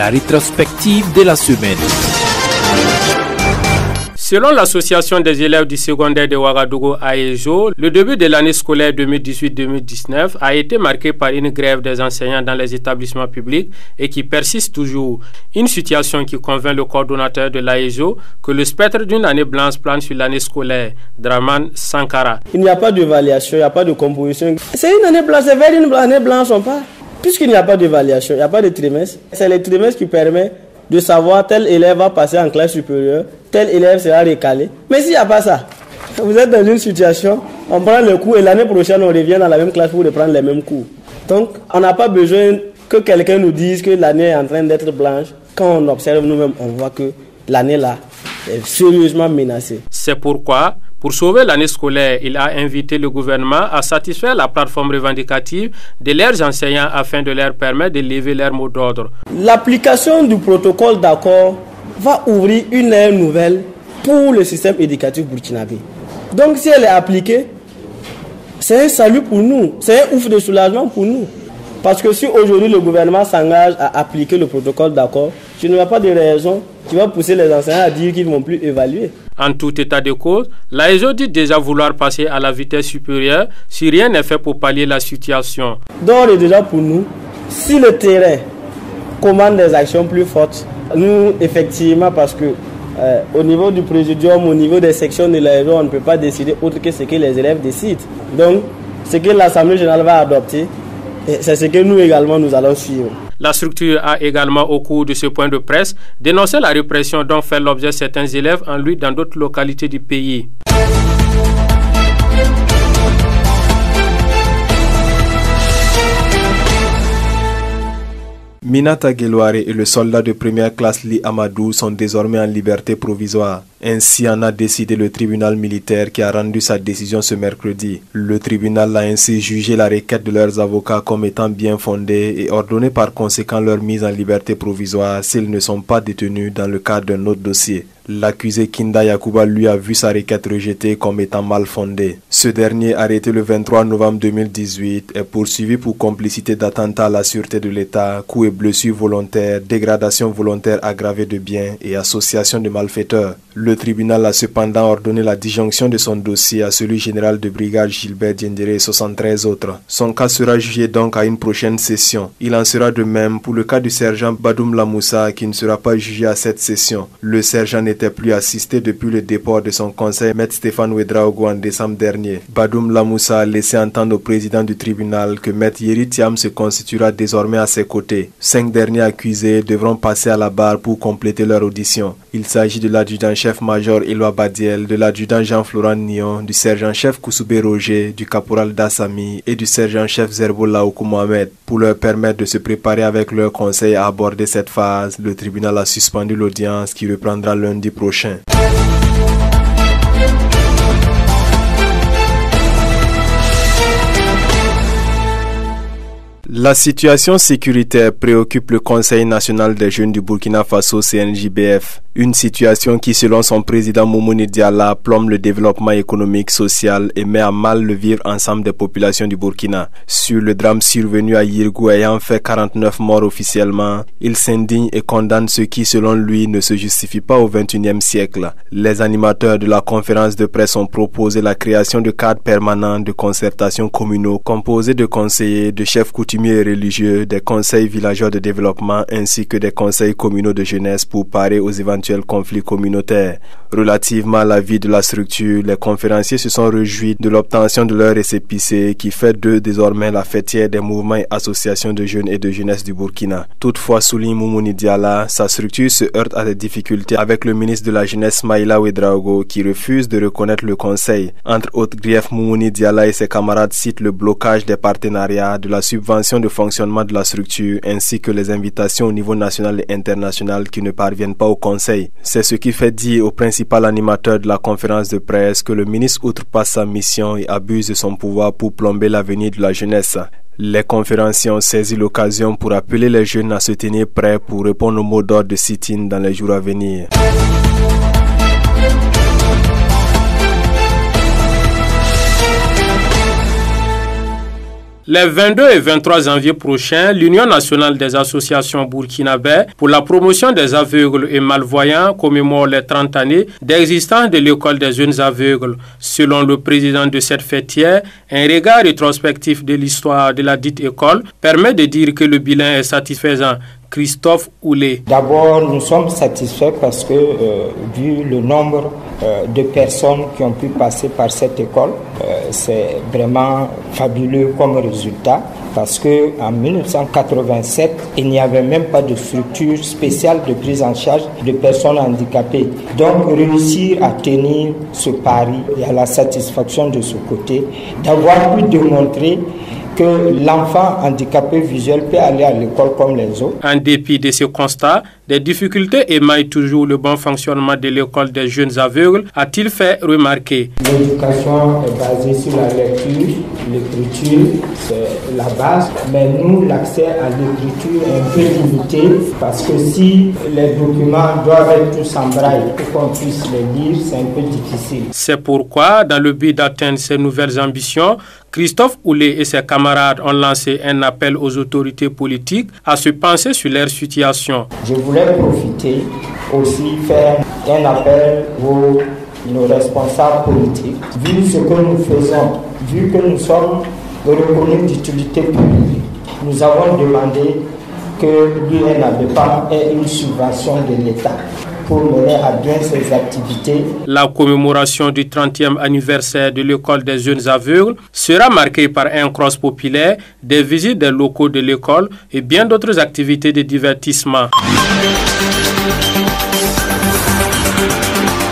la rétrospective de la semaine. Selon l'association des élèves du secondaire de Ouagadougou AEJO, le début de l'année scolaire 2018-2019 a été marqué par une grève des enseignants dans les établissements publics et qui persiste toujours. Une situation qui convainc le coordonnateur de l'AEJO que le spectre d'une année blanche plane sur l'année scolaire, Draman Sankara. Il n'y a pas d'évaluation, il n'y a pas de composition. C'est une année blanche, c'est vers une année blanche on part. Puisqu'il n'y a pas d'évaluation, il n'y a pas de trimestre, c'est les trimestres qui permettent de savoir tel élève va passer en classe supérieure, tel élève sera recalé. Mais s'il n'y a pas ça, vous êtes dans une situation, on prend le cours et l'année prochaine on revient dans la même classe pour reprendre les mêmes cours. Donc on n'a pas besoin que quelqu'un nous dise que l'année est en train d'être blanche. Quand on observe nous-mêmes, on voit que l'année là est sérieusement menacée. C'est pourquoi, pour sauver l'année scolaire, il a invité le gouvernement à satisfaire la plateforme revendicative de leurs enseignants afin de leur permettre de lever leur mot d'ordre. L'application du protocole d'accord va ouvrir une ère nouvelle pour le système éducatif burkinabé. Donc si elle est appliquée, c'est un salut pour nous, c'est un ouf de soulagement pour nous. Parce que si aujourd'hui le gouvernement s'engage à appliquer le protocole d'accord, je ne vois pas de raison qui va pousser les enseignants à dire qu'ils ne vont plus évaluer. En tout état de cause, l'AEJO dit déjà vouloir passer à la vitesse supérieure si rien n'est fait pour pallier la situation. D'ores et déjà pour nous, si le terrain commande des actions plus fortes, nous effectivement parce que au niveau du présidium, au niveau des sections de l'AEJO, on ne peut pas décider autre que ce que les élèves décident. Donc ce que l'Assemblée générale va adopter, c'est ce que nous également nous allons suivre. La structure a également au cours de ce point de presse dénoncé la répression dont fait l'objet certains élèves en lutte dans d'autres localités du pays. Minata Gelware et le soldat de première classe Li Amadou sont désormais en liberté provisoire. Ainsi en a décidé le tribunal militaire qui a rendu sa décision ce mercredi. Le tribunal a ainsi jugé la requête de leurs avocats comme étant bien fondée et ordonné par conséquent leur mise en liberté provisoire s'ils ne sont pas détenus dans le cadre d'un autre dossier. L'accusé Kinda Yakuba lui a vu sa requête rejetée comme étant mal fondée. Ce dernier, arrêté le 23 novembre 2018, est poursuivi pour complicité d'attentat à la sûreté de l'État, coups et blessures volontaires, dégradation volontaire aggravée de biens et association de malfaiteurs. Le tribunal a cependant ordonné la disjonction de son dossier à celui général de brigade Gilbert Diendéré et 73 autres. Son cas sera jugé donc à une prochaine session. Il en sera de même pour le cas du sergent Badoum Lamoussa qui ne sera pas jugé à cette session. Le sergent n'était plus assisté depuis le départ de son conseil Maître Stéphane Ouedraogo en décembre dernier. Badoum Lamoussa a laissé entendre au président du tribunal que Maître Yeri Thiam se constituera désormais à ses côtés. 5 derniers accusés devront passer à la barre pour compléter leur audition. Il s'agit de l'adjudant-chef-major Éloi Badiel, de l'adjudant Jean-Florent Nion, du sergent-chef Koussoubé Roger, du caporal Dassami et du sergent-chef Zerbo Laoukou Mohamed. Pour leur permettre de se préparer avec leur conseil à aborder cette phase, le tribunal a suspendu l'audience qui reprendra lundi prochain. La situation sécuritaire préoccupe le Conseil national des jeunes du Burkina Faso CNJBF. Une situation qui, selon son président Moumouni Diala, plombe le développement économique, social et met à mal le vivre ensemble des populations du Burkina. Sur le drame survenu à Yirgou ayant fait 49 morts officiellement, il s'indigne et condamne ce qui, selon lui, ne se justifie pas au XXIe siècle. Les animateurs de la conférence de presse ont proposé la création de cadres permanents de concertation communaux composés de conseillers, de chefs coutumiers et religieux, des conseils villageois de développement ainsi que des conseils communaux de jeunesse pour parer aux éventuels conflits communautaires. Relativement à la vie de la structure, les conférenciers se sont réjouis de l'obtention de leur récépissé qui fait d'eux désormais la fêtière des mouvements et associations de jeunes et de jeunesse du Burkina. Toutefois, souligne Moumouni Diala, sa structure se heurte à des difficultés avec le ministre de la Jeunesse Maïla Ouedraogo qui refuse de reconnaître le conseil. Entre autres griefs, Moumouni Diala et ses camarades citent le blocage des partenariats, de la subvention de fonctionnement de la structure ainsi que les invitations au niveau national et international qui ne parviennent pas au conseil. C'est ce qui fait dire au principal animateur de la conférence de presse que le ministre outrepasse sa mission et abuse de son pouvoir pour plomber l'avenir de la jeunesse. Les conférenciers ont saisi l'occasion pour appeler les jeunes à se tenir prêts pour répondre aux mots d'ordre de sit-in dans les jours à venir. Les 22 et 23 janvier prochains, l'Union nationale des associations burkinabè pour la promotion des aveugles et malvoyants commémore les 30 années d'existence de l'école des jeunes aveugles. Selon le président de cette fêtière, un regard rétrospectif de l'histoire de la dite école permet de dire que le bilan est satisfaisant. Christophe Oulé. D'abord, nous sommes satisfaits parce que, vu le nombre de personnes qui ont pu passer par cette école, c'est vraiment fabuleux comme résultat. Parce qu'en 1987, il n'y avait même pas de structure spéciale de prise en charge de personnes handicapées. Donc, réussir à tenir ce pari et à la satisfaction de ce côté, d'avoir pu démontrer que l'enfant handicapé visuel peut aller à l'école comme les autres. En dépit de ce constat, des difficultés émaillent toujours le bon fonctionnement de l'école des jeunes aveugles, a-t-il fait remarquer. L'éducation est basée sur la lecture, l'écriture, c'est la base. Mais nous, l'accès à l'écriture est un peu limité parce que si les documents doivent être tous en braille pour qu'on puisse les lire, c'est un peu difficile. C'est pourquoi, dans le but d'atteindre ces nouvelles ambitions, Christophe Oulé et ses camarades ont lancé un appel aux autorités politiques à se pencher sur leur situation. Je voulais profiter aussi faire un appel nos responsables politiques. Vu ce que nous faisons, vu que nous sommes reconnus d'utilité publique, nous avons demandé que l'UNABEPAM ait une subvention de l'État pour mener à bien ses activités. La commémoration du 30e anniversaire de l'école des jeunes aveugles sera marquée par un cross populaire, des visites des locaux de l'école et bien d'autres activités de divertissement.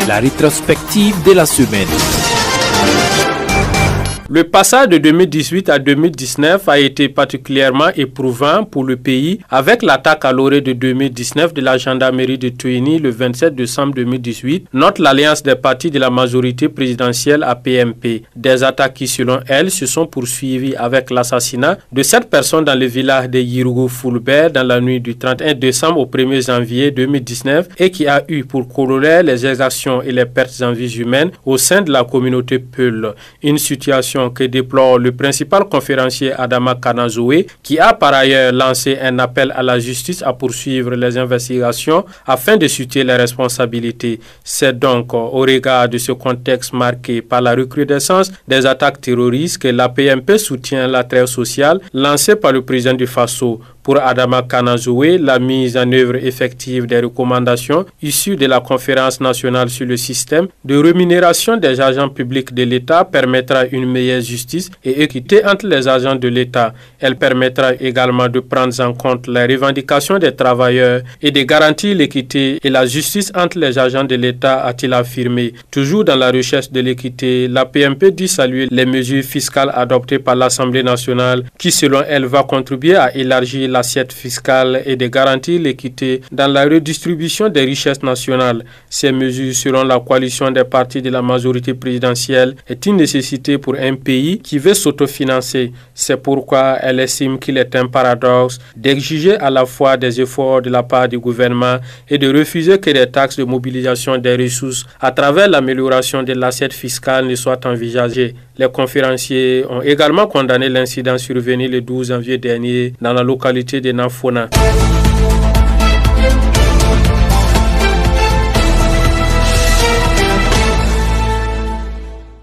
La rétrospective de la semaine. Le passage de 2018 à 2019 a été particulièrement éprouvant pour le pays avec l'attaque à l'orée de 2019 de la gendarmerie de Touini le 27 décembre 2018, note l'alliance des partis de la majorité présidentielle APMP. Des attaques qui, selon elle, se sont poursuivies avec l'assassinat de 7 personnes dans le village de Yirougou-Fulbert dans la nuit du 31 décembre au 1er janvier 2019 et qui a eu pour corollaire les exactions et les pertes en vies humaines au sein de la communauté Peul. Une situation que déplore le principal conférencier Adama Kanazoué, qui a par ailleurs lancé un appel à la justice à poursuivre les investigations afin de situer les responsabilités. C'est donc au regard de ce contexte marqué par la recrudescence des attaques terroristes que l'APMP soutient la trêve sociale lancée par le président du Faso. Pour Adama Kanazoué, la mise en œuvre effective des recommandations issues de la conférence nationale sur le système de rémunération des agents publics de l'État permettra une meilleure justice et équité entre les agents de l'État. Elle permettra également de prendre en compte les revendications des travailleurs et de garantir l'équité et la justice entre les agents de l'État, a-t-il affirmé. Toujours dans la recherche de l'équité, la PMP dit saluer les mesures fiscales adoptées par l'Assemblée nationale qui, selon elle, va contribuer à élargir l'assiette fiscale et de garantir l'équité dans la redistribution des richesses nationales. Ces mesures, selon la coalition des partis de la majorité présidentielle, est une nécessité pour un pays qui veut s'autofinancer. C'est pourquoi elle estime qu'il est un paradoxe d'exiger à la fois des efforts de la part du gouvernement et de refuser que des taxes de mobilisation des ressources à travers l'amélioration de l'assiette fiscale ne soient envisagées. Les conférenciers ont également condamné l'incident survenu le 12 janvier dernier dans la localité de Nafona.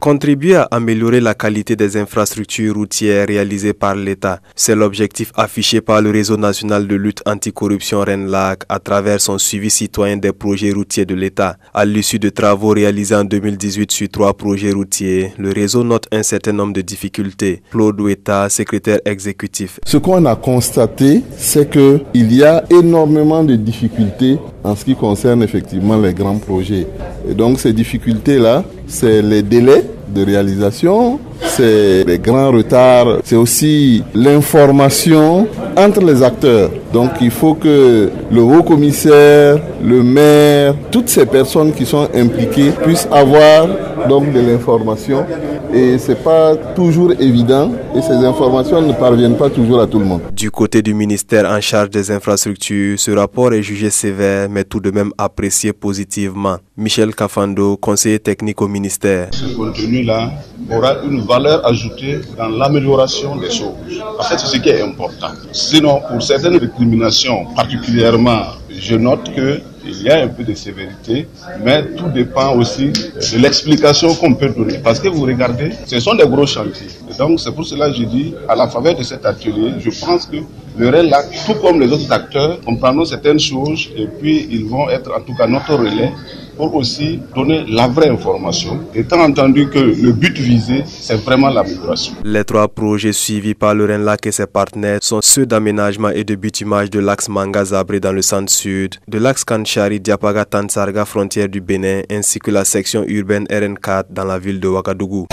Contribuer à améliorer la qualité des infrastructures routières réalisées par l'État. C'est l'objectif affiché par le Réseau national de lutte anticorruption RENLAC à travers son suivi citoyen des projets routiers de l'État. À l'issue de travaux réalisés en 2018 sur 3 projets routiers, le réseau note un certain nombre de difficultés. Claude Ouetta, secrétaire exécutif. Ce qu'on a constaté, c'est qu'il y a énormément de difficultés en ce qui concerne effectivement les grands projets. Et donc ces difficultés-là, c'est les délais de réalisation, c'est les grands retards, c'est aussi l'information entre les acteurs. Donc il faut que le haut-commissaire, le maire, toutes ces personnes qui sont impliquées puissent avoir donc de l'information. Et ce n'est pas toujours évident et ces informations ne parviennent pas toujours à tout le monde. Du côté du ministère en charge des infrastructures, ce rapport est jugé sévère mais tout de même apprécié positivement. Michel Kafando, conseiller technique au ministère. Ce contenu-là aura une valeur ajoutée dans l'amélioration des choses. En fait, c'est ce qui est important. Sinon, pour certaines récriminations, particulièrement, je note qu'il y a un peu de sévérité, mais tout dépend aussi de l'explication qu'on peut donner. Parce que vous regardez, ce sont des gros chantiers. Et donc, c'est pour cela que je dis, à la faveur de cet atelier, je pense que le RELAC, tout comme les autres acteurs, comprendront certaines choses et puis ils vont être en tout cas notre relais pour aussi donner la vraie information, étant entendu que le but visé, c'est vraiment l'amélioration. Les 3 projets suivis par le RENLAC et ses partenaires sont ceux d'aménagement et de bitumage de l'axe Manga-Zabré dans le centre-sud, de l'axe Kanchari-Diapaga-Tansarga, frontière du Bénin, ainsi que la section urbaine RN4 dans la ville de Ouagadougou.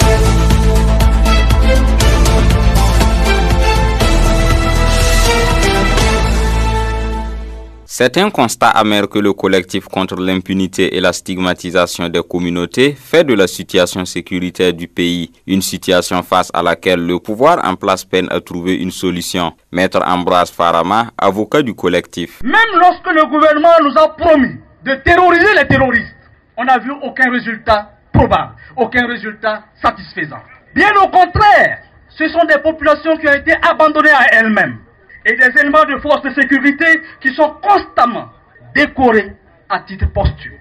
C'est un constat amer que le collectif contre l'impunité et la stigmatisation des communautés fait de la situation sécuritaire du pays, une situation face à laquelle le pouvoir en place peine à trouver une solution. Maître Ambroise Farama, avocat du collectif. Même lorsque le gouvernement nous a promis de terroriser les terroristes, on n'a vu aucun résultat probable, aucun résultat satisfaisant. Bien au contraire, ce sont des populations qui ont été abandonnées à elles-mêmes. Et des éléments de force de sécurité qui sont constamment décorés à titre posthume,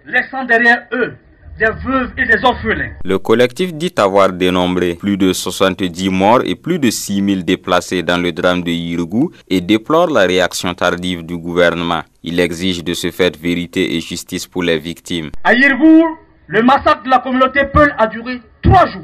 laissant derrière eux des veuves et des orphelins. Le collectif dit avoir dénombré plus de 70 morts et plus de 6 000 déplacés dans le drame de Yirgou et déplore la réaction tardive du gouvernement. Il exige de ce fait vérité et justice pour les victimes. À Yirgou, le massacre de la communauté Peul a duré 3 jours,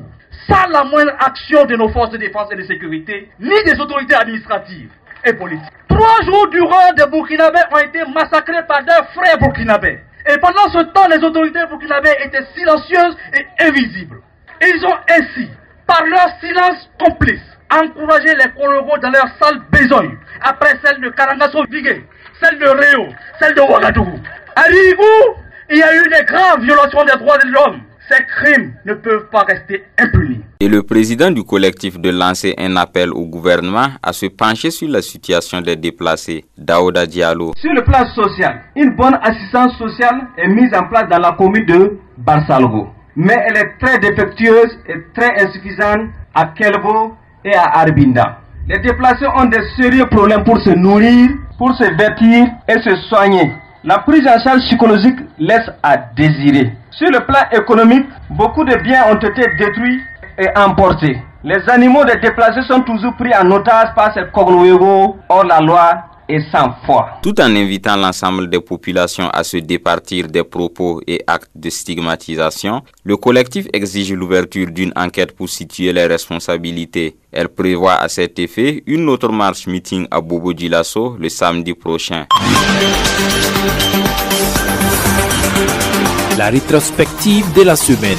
sans la moindre action de nos forces de défense et de sécurité, ni des autorités administratives et politiques. 3 jours durant, des Burkinabés ont été massacrés par des frères burkinabés. Et pendant ce temps, les autorités burkinabées étaient silencieuses et invisibles. Ils ont ainsi, par leur silence complice, encouragé les Korogos dans leur sale besogne, après celle de Karangaso-Vigué, celle de Réo, celle de Ouagadougou. À Rigou, il y a eu des graves violations des droits de l'homme. Ces crimes ne peuvent pas rester impunis. Et le président du collectif de lancer un appel au gouvernement à se pencher sur la situation des déplacés. Daouda Diallo. Sur le plan social, une bonne assistance sociale est mise en place dans la commune de Barsalgo. Mais elle est très défectueuse et très insuffisante à Kelbo et à Arbinda. Les déplacés ont de sérieux problèmes pour se nourrir, pour se vêtir et se soigner. La prise en charge psychologique laisse à désirer. Sur le plan économique, beaucoup de biens ont été détruits et emportés. Les animaux des déplacés sont toujours pris en otage par ces Kognoego hors la loi et sans foi. Tout en invitant l'ensemble des populations à se départir des propos et actes de stigmatisation, le collectif exige l'ouverture d'une enquête pour situer les responsabilités. Elle prévoit à cet effet une autre marche meeting à Bobo Dioulasso le samedi prochain. La rétrospective de la semaine.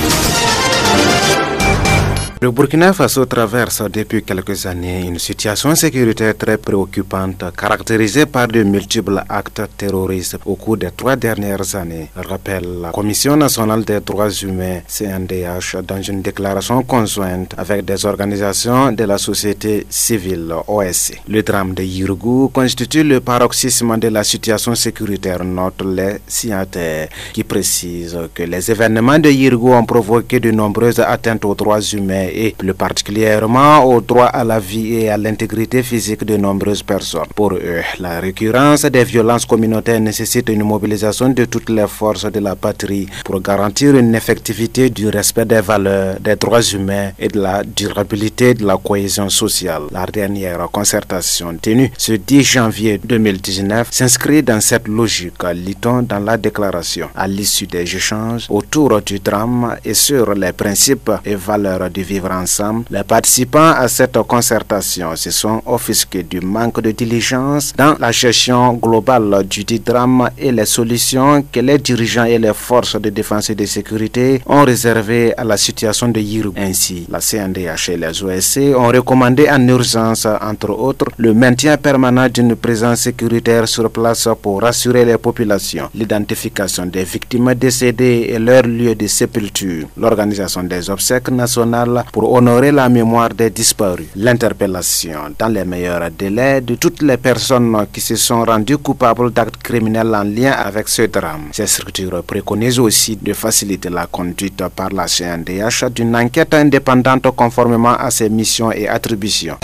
Le Burkina Faso traverse depuis quelques années une situation sécuritaire très préoccupante, caractérisée par de multiples actes terroristes au cours des 3 dernières années, rappelle la Commission nationale des droits humains, CNDH, dans une déclaration conjointe avec des organisations de la société civile, OSC. Le drame de Yirgou constitue le paroxysme de la situation sécuritaire, notent les signataires, qui précisent que les événements de Yirgou ont provoqué de nombreuses atteintes aux droits humains et plus particulièrement au droit à la vie et à l'intégrité physique de nombreuses personnes. Pour eux, la récurrence des violences communautaires nécessite une mobilisation de toutes les forces de la patrie pour garantir une effectivité du respect des valeurs, des droits humains et de la durabilité de la cohésion sociale. La dernière concertation tenue ce 10 janvier 2019 s'inscrit dans cette logique, lit-on dans la déclaration. À l'issue des échanges autour du drame et sur les principes et valeurs du vivre vivre ensemble. Les participants à cette concertation se sont offusqués du manque de diligence dans la gestion globale du dit drame et les solutions que les dirigeants et les forces de défense et de sécurité ont réservées à la situation de Yiru. Ainsi, la CNDH et les OSC ont recommandé en urgence, entre autres, le maintien permanent d'une présence sécuritaire sur place pour rassurer les populations, l'identification des victimes décédées et leur lieu de sépulture, l'organisation des obsèques nationales pour honorer la mémoire des disparus, l'interpellation dans les meilleurs délais de toutes les personnes qui se sont rendues coupables d'actes criminels en lien avec ce drame. Ces structures préconisent aussi de faciliter la conduite par la CNDH d'une enquête indépendante conformément à ses missions et attributions.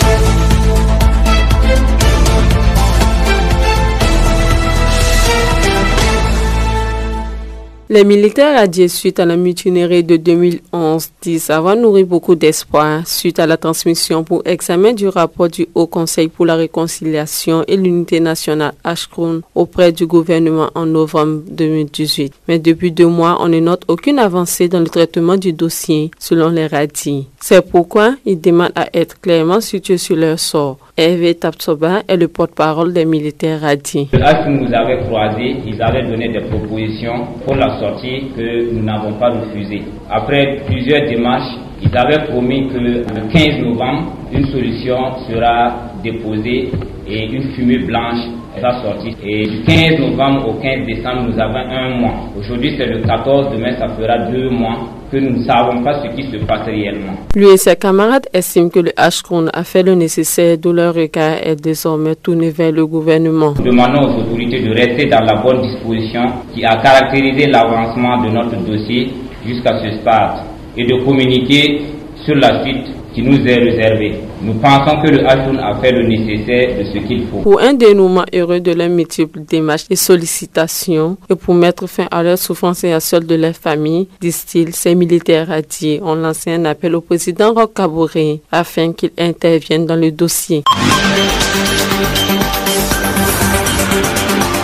Les militaires radiés suite à la mutinerie de 2011 disent avoir nourri beaucoup d'espoir suite à la transmission pour examen du rapport du Haut Conseil pour la réconciliation et l'unité nationale Ashkroun auprès du gouvernement en novembre 2018. Mais depuis 2 mois, on ne note aucune avancée dans le traitement du dossier selon les radis. C'est pourquoi ils demandent à être clairement situés sur leur sort. Hervé Tapsoba est le porte-parole des militaires radis. Lorsque nous avait croisés, ils avaient donné des propositions pour la sortie que nous n'avons pas refusées. Après plusieurs démarches, ils avaient promis que le 15 novembre, une solution sera déposée et une fumée blanche sera sortie. Et du 15 novembre au 15 décembre, nous avons 1 mois. Aujourd'hui, c'est le 14, demain, ça fera 2 mois que nous ne savons pas ce qui se passe réellement. Lui et ses camarades estiment que le Ashkroun a fait le nécessaire, d'où leur regard est désormais tourné vers le gouvernement. Nous demandons aux autorités de rester dans la bonne disposition qui a caractérisé l'avancement de notre dossier jusqu'à ce stade et de communiquer sur la suite qui nous est réservée. Nous pensons que le Ashkroun a fait le nécessaire de ce qu'il faut. Pour un dénouement heureux de leurs multiples démarches et sollicitations et pour mettre fin à leur souffrance et à celle de leur famille, disent-ils, ces militaires radiés ont lancé un appel au président Roch Kaboré afin qu'il intervienne dans le dossier.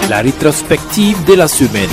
La rétrospective de la semaine.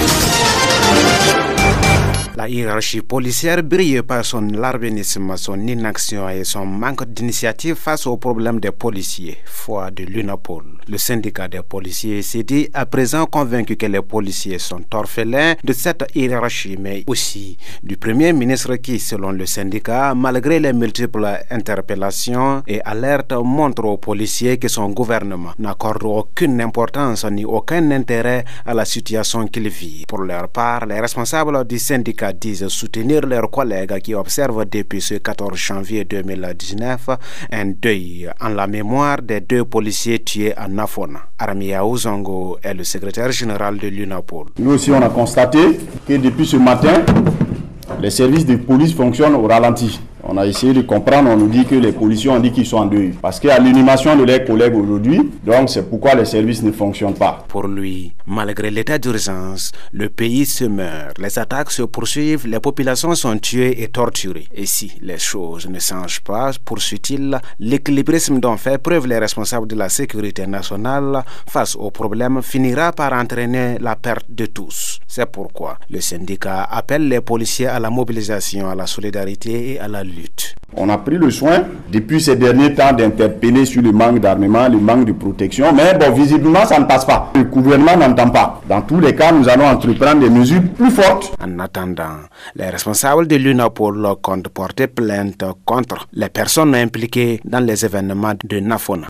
La hiérarchie policière brille par son larbinisme, son inaction et son manque d'initiative face aux problèmes des policiers. Foi de l'UNAPOL. Le syndicat des policiers s'est dit à présent convaincu que les policiers sont orphelins de cette hiérarchie, mais aussi du Premier ministre qui, selon le syndicat, malgré les multiples interpellations et alertes, montre aux policiers que son gouvernement n'accorde aucune importance ni aucun intérêt à la situation qu'ils vivent. Pour leur part, les responsables du syndicat disent soutenir leurs collègues qui observent depuis ce 14 janvier 2019 un deuil en la mémoire des 2 policiers tués à Nafona. Aramia Ouzongo est le secrétaire général de l'UNAPOL. Nous aussi, on a constaté que depuis ce matin, les services de police fonctionnent au ralenti. On a essayé de comprendre, on nous dit que les policiers ont dit qu'ils sont en deuil. Parce qu'à l'animation de leurs collègues aujourd'hui, donc c'est pourquoi les services ne fonctionnent pas. Pour lui, malgré l'état d'urgence, le pays se meurt, les attaques se poursuivent, les populations sont tuées et torturées. Et si les choses ne changent pas, poursuit-il, l'équilibrisme dont fait preuve les responsables de la sécurité nationale face aux problèmes finira par entraîner la perte de tous. C'est pourquoi le syndicat appelle les policiers à la mobilisation, à la solidarité et à la lutte. On a pris le soin depuis ces derniers temps d'interpeller sur le manque d'armement, le manque de protection, mais bon, visiblement ça ne passe pas. Le gouvernement n'entend pas. Dans tous les cas, nous allons entreprendre des mesures plus fortes. En attendant, les responsables de l'UNAPOL comptent porter plainte contre les personnes impliquées dans les événements de Nafona.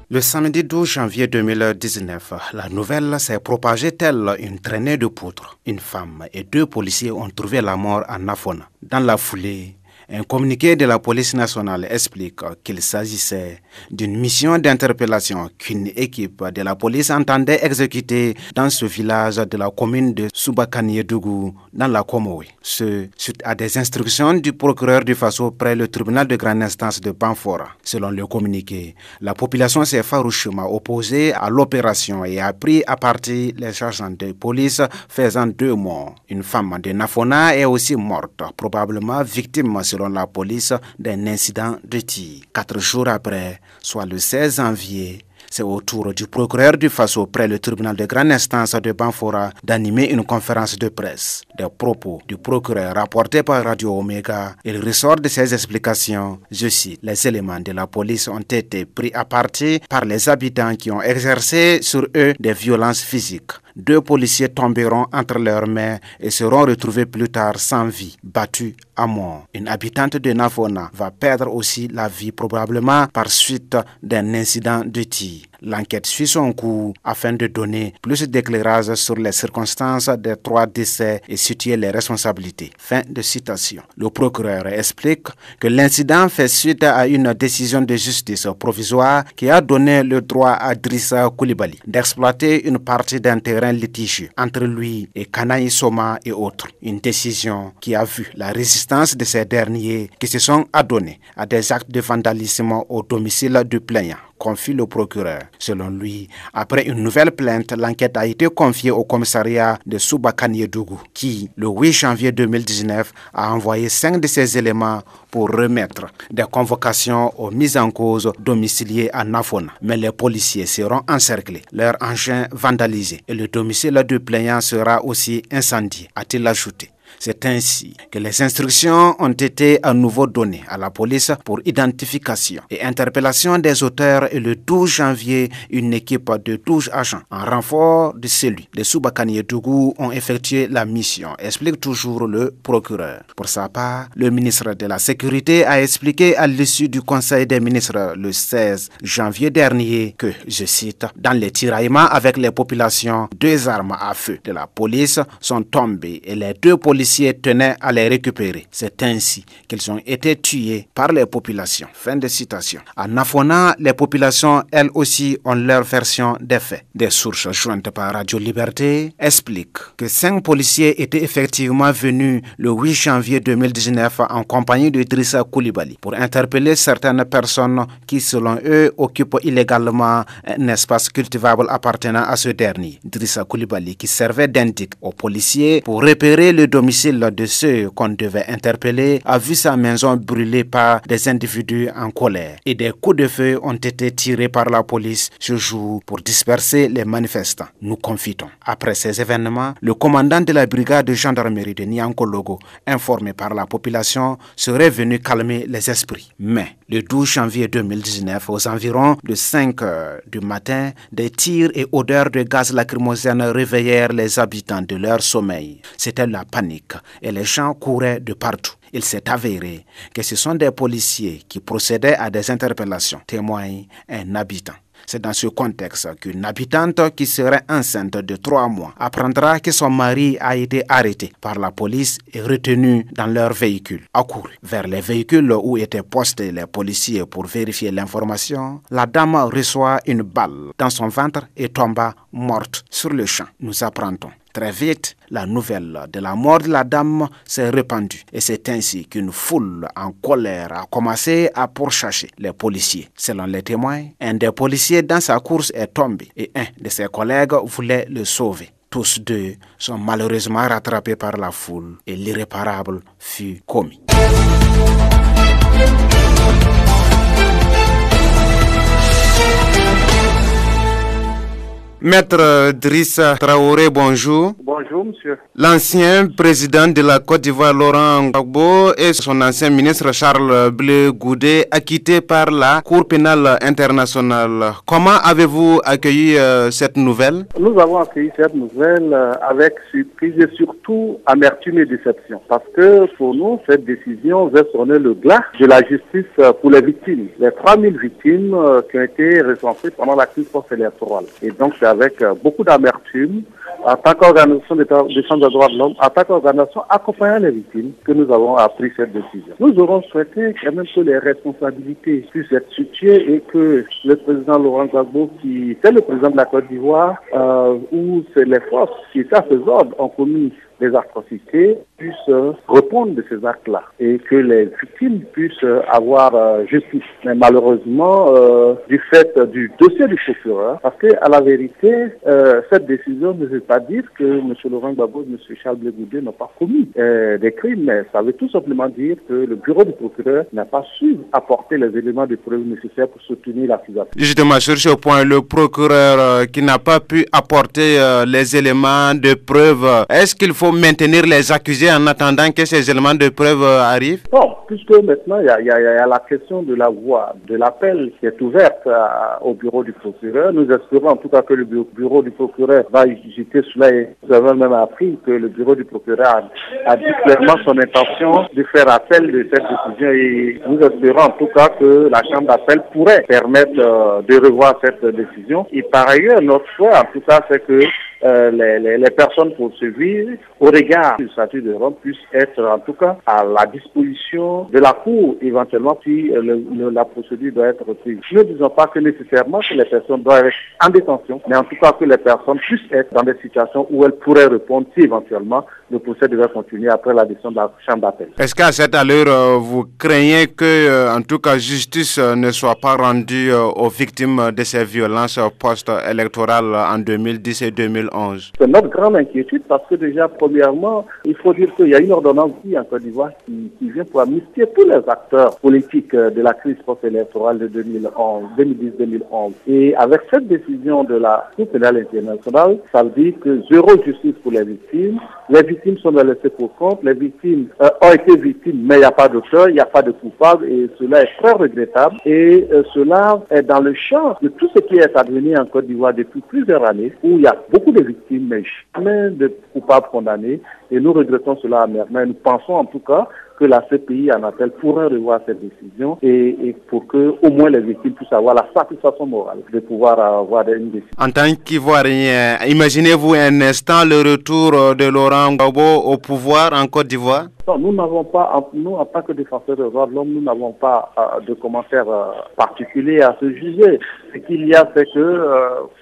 Le samedi 12 janvier 2019, la nouvelle s'est propagée telle une traînée de poudre. Une femme et 2 policiers ont trouvé la mort à Nafona. Dans la foulée, un communiqué de la police nationale explique qu'il s'agissait d'une mission d'interpellation qu'une équipe de la police entendait exécuter dans ce village de la commune de Soubakaniédougou, dans la Komoé. Ce suite à des instructions du procureur du Faso près le tribunal de grande instance de Banfora. Selon le communiqué, la population s'est farouchement opposée à l'opération et a pris à partie les sergents de police faisant 2 morts. Une femme de Nafona est aussi morte, probablement victime selon la police d'un incident de tir. 4 jours après, soit le 16 janvier, C'est au tour du procureur du Faso près le tribunal de grande instance de Banfora d'animer une conférence de presse. Des propos du procureur rapportés par Radio Omega, il ressort de ses explications, je cite, les éléments de la police ont été pris à partie par les habitants qui ont exercé sur eux des violences physiques. 2 policiers tomberont entre leurs mains et seront retrouvés plus tard sans vie, battus à mort. Une habitante de Nafona va perdre aussi la vie probablement par suite d'un incident de tir. L'enquête suit son cours afin de donner plus d'éclairage sur les circonstances des 3 décès et situer les responsabilités. Fin de citation. Le procureur explique que l'incident fait suite à une décision de justice provisoire qui a donné le droit à Drissa Koulibaly d'exploiter une partie d'un terrain litigieux entre lui et Kanaï Soma et autres. Une décision qui a vu la résistance de ces derniers qui se sont adonnés à des actes de vandalisme au domicile du plaignant, confie le procureur. Selon lui, après une nouvelle plainte, l'enquête a été confiée au commissariat de Soubakaniédougou qui, le 8 janvier 2019, a envoyé 5 de ses éléments pour remettre des convocations aux mises en cause domiciliées à Nafona. Mais les policiers seront encerclés, leurs engins vandalisés et le domicile du plaignant sera aussi incendié, a-t-il ajouté. C'est ainsi que les instructions ont été à nouveau données à la police pour identification et interpellation des auteurs et le 12 janvier, une équipe de 12 agents en renfort de celui de Soubakaniédougou ont effectué la mission, explique toujours le procureur. Pour sa part, le ministre de la Sécurité a expliqué à l'issue du Conseil des ministres le 16 janvier dernier que, je cite, dans les tiraillements avec les populations, 2 armes à feu de la police sont tombées et les 2 policiers tenaient à les récupérer. C'est ainsi qu'ils ont été tués par les populations. Fin de citation. À Nafona, les populations, elles aussi, ont leur version des faits. Des sources jointes par Radio Liberté expliquent que 5 policiers étaient effectivement venus le 8 janvier 2019 en compagnie de Drissa Koulibaly pour interpeller certaines personnes qui, selon eux, occupent illégalement un espace cultivable appartenant à ce dernier. Drissa Koulibaly, qui servait d'indic aux policiers pour repérer le domicile de ceux qu'on devait interpeller, a vu sa maison brûlée par des individus en colère et des coups de feu ont été tirés par la police ce jour pour disperser les manifestants, nous confitons. Après ces événements, le commandant de la brigade de gendarmerie de Niankologo, informé par la population, serait venu calmer les esprits. Mais le 12 janvier 2019, aux environs de 5 heures du matin, des tirs et odeurs de gaz lacrymogène réveillèrent les habitants de leur sommeil. C'était la panique et les gens couraient de partout. Il s'est avéré que ce sont des policiers qui procédaient à des interpellations, témoigne un habitant. C'est dans ce contexte qu'une habitante qui serait enceinte de 3 mois apprendra que son mari a été arrêté par la police et retenu dans leur véhicule. Accouru vers les véhicules où étaient postés les policiers pour vérifier l'information, la dame reçoit une balle dans son ventre et tomba morte sur le champ, nous apprendons. Très vite, la nouvelle de la mort de la dame s'est répandue et c'est ainsi qu'une foule en colère a commencé à pourchasser les policiers. Selon les témoins, un des policiers dans sa course est tombé et un de ses collègues voulait le sauver. Tous 2 sont malheureusement rattrapés par la foule et l'irréparable fut commis. Maître Drissa Traoré, bonjour. Bonjour, monsieur. L'ancien président de la Côte d'Ivoire, Laurent Gbagbo, et son ancien ministre Charles Blé Goudé, acquittés par la Cour pénale internationale. Comment avez-vous accueilli cette nouvelle? Nous avons accueilli cette nouvelle avec surprise et surtout amertume et déception. Parce que pour nous, cette décision va sonner le glas de la justice pour les victimes. Les 3000 victimes qui ont été recensées pendant la crise post-électorale. Et donc, c'est avec beaucoup d'amertume, en tant qu'organisation de défense des droits de l'homme, en tant qu'organisation accompagnant les victimes, que nous avons pris cette décision. Nous aurons souhaité quand même que les responsabilités puissent être situées et que le président Laurent Gbagbo, qui était le président de la Côte d'Ivoire, où c'est les forces qui étaient à ses ordres, ont commis des atrocités puissent répondre de ces actes-là et que les victimes puissent avoir justice. Mais malheureusement, du fait du dossier du procureur, parce que à la vérité, cette décision ne veut pas dire que M. Laurent Gbagbo et M. Charles Blé Goudé n'ont pas commis des crimes, mais ça veut tout simplement dire que le bureau du procureur n'a pas su apporter les éléments de preuve nécessaires pour soutenir l'accusation. Justement, sur ce point, le procureur qui n'a pas pu apporter les éléments de preuve, est-ce qu'il faut maintenir les accusés en attendant que ces éléments de preuve arrivent? Non, puisque maintenant il y a la question de la voie de l'appel qui est ouverte au bureau du procureur. Nous espérons en tout cas que le bureau du procureur va jeter cela et nous avons même appris que le bureau du procureur a dit clairement son intention de faire appel de cette décision et nous espérons en tout cas que la chambre d'appel pourrait permettre de revoir cette décision. Et par ailleurs, notre choix en tout cas c'est que les personnes poursuivies au regard du statut de Rome puissent être en tout cas à la disposition de la Cour éventuellement si la procédure doit être reprise. Ne disons pas que nécessairement que les personnes doivent être en détention, mais en tout cas que les personnes puissent être dans des situations où elles pourraient répondre si éventuellement le procès devait continuer après la décision de la chambre d'appel. Est-ce qu'à cette allure, vous craignez que, en tout cas, justice ne soit pas rendue aux victimes de ces violences post-électorales en 2010 et 2011? C'est notre grande inquiétude parce que déjà, premièrement, il faut dire qu'il y a une ordonnance qui en Côte d'Ivoire qui vient pour amnistier tous les acteurs politiques de la crise post-électorale de 2010-2011. Et avec cette décision de la Cour pénale internationale, ça veut dire que zéro justice pour les victimes. Les victimes sont laissées pour compte. Les victimes ont été victimes, mais il n'y a pas d'auteur, il n'y a pas de coupable et cela est très regrettable. Et cela est dans le champ de tout ce qui est advenu en Côte d'Ivoire depuis plusieurs années où il y a beaucoup de victimes, mais jamais de coupables condamnés. Et nous regrettons cela amèrement. Nous pensons en tout cas que la CPI en appel pourrait revoir cette décision et pour que au moins les victimes puissent avoir la satisfaction morale de pouvoir avoir une décision. En tant qu'Ivoirien, imaginez-vous un instant le retour de Laurent Gbagbo au pouvoir en Côte d'Ivoire? Non, nous n'avons pas, nous en tant que défenseurs des droits de l'homme, nous n'avons pas de commentaires particuliers à ce sujet. Ce qu'il y a, c'est que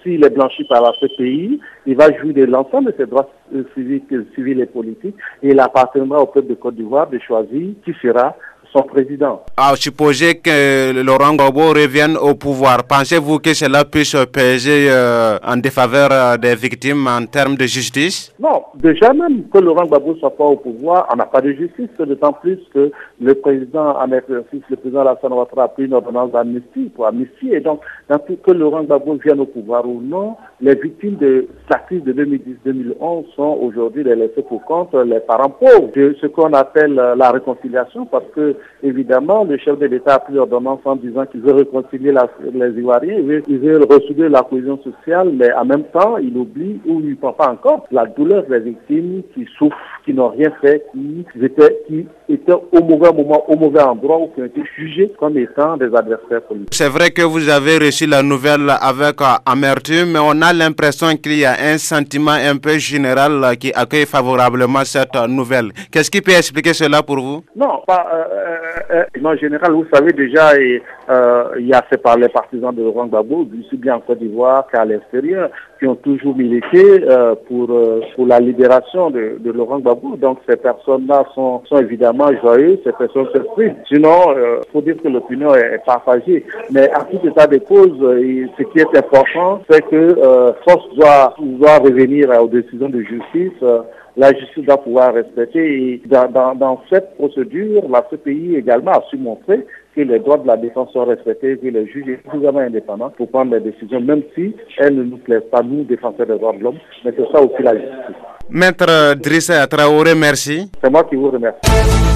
s'il est blanchi par la CPI, il va jouir de l'ensemble de ses droits civils et politiques et il appartiendra au peuple de Côte d'Ivoire de choisir qui sera son président. Supposez que Laurent Gbagbo revienne au pouvoir. Pensez-vous que cela puisse peser en défaveur des victimes en termes de justice? Non, déjà même que Laurent Gbagbo ne soit pas au pouvoir, on n'a pas de justice, d'autant plus que le président en exercice, le président Alassane Ouattara a pris une ordonnance d'amnistie pour amnistier. Et donc, que Laurent Gbagbo vienne au pouvoir ou non, les victimes de la crise de 2010-2011 sont aujourd'hui les laissés pour compte, les parents pauvres, de ce qu'on appelle la réconciliation, parce que évidemment, le chef de l'État a pris l'ordonnance en disant qu'il veut réconcilier les Ivoiriens, il veut ressouder la cohésion sociale, mais en même temps, il oublie ou il ne prend pas encore la douleur des victimes qui souffrent, qui n'ont rien fait, qui étaient au mauvais moment, au mauvais endroit ou qui ont été jugés comme étant des adversaires politiques. C'est vrai que vous avez reçu la nouvelle avec amertume, mais on a l'impression qu'il y a un sentiment un peu général qui accueille favorablement cette nouvelle. Qu'est-ce qui peut expliquer cela pour vous? Non, en général, vous savez déjà, il y a les partisans de Laurent Gbagbo, aussi bien en Côte d'Ivoire qu'à l'extérieur, qui ont toujours milité pour la libération de Laurent Gbagbo. Donc ces personnes-là sont évidemment joyeuses, ces personnes s'expriment. Sinon, il faut dire que l'opinion est partagée. Mais à tout état de cause, ce qui est important, c'est que force doit revenir aux décisions de justice. La justice doit pouvoir respecter. Et dans cette procédure, la CPI également a su montrer que les droits de la défense sont respectés, que les juges sont suffisamment indépendants pour prendre des décisions, même si elles ne nous plaisent pas, nous, défenseurs des droits de l'homme. Mais c'est ça aussi la justice. Maître Drissa Traoré, merci. C'est moi qui vous remercie.